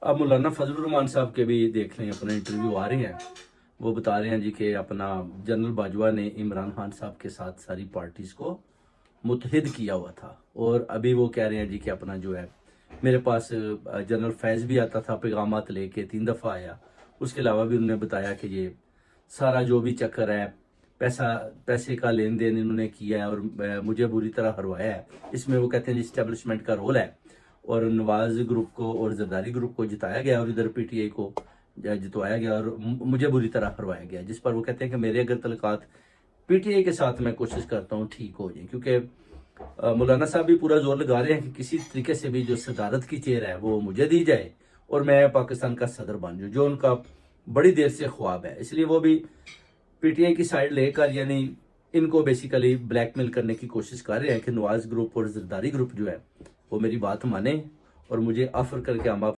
اب مولانا فضل الرحمان صاحب کے بھی دیکھ لیں، اپنے انٹرویو آ رہے ہیں، وہ بتا رہے ہیں جی کہ اپنا جنرل باجوہ نے عمران خان صاحب کے ساتھ ساری پارٹیز کو متحد کیا ہوا تھا، اور ابھی وہ کہہ رہے ہیں جی کہ اپنا جو ہے میرے پاس جنرل فیض بھی آتا تھا پیغامات لے کے، 3 دفعہ آیا، اس کے علاوہ بھی انہوں نے بتایا کہ یہ سارا جو بھی چکر ہے پیسے کا لین دین انہوں نے کیا ہے اور مجھے بری طرح ہروایا ہے، اس میں وہ کہتے ہیں جی اسٹیبلشمنٹ کا رول ہے، اور نواز گروپ کو اور زرداری گروپ کو جتایا گیا اور ادھر پی ٹی آئی کو جتوایا گیا اور مجھے بری طرح ہروایا گیا، جس پر وہ کہتے ہیں کہ میرے اگر تعلقات پی ٹی آئی کے ساتھ میں کوشش کرتا ہوں ٹھیک ہو جائیں، کیونکہ مولانا صاحب بھی پورا زور لگا رہے ہیں کہ کسی طریقے سے بھی جو صدارت کی چیئر ہے وہ مجھے دی جائے اور میں پاکستان کا صدر بن جاؤں، جو ان کا بڑی دیر سے خواب ہے، اس لیے وہ بھی پی ٹی آئی کی سائڈ لے کر یعنی ان کو بیسیکلی بلیک میل کرنے کی کوشش کر رہے ہیں کہ نواز گروپ اور زرداری گروپ جو ہے وہ میری بات مانیں اور مجھے آفر کر کے ہم آپ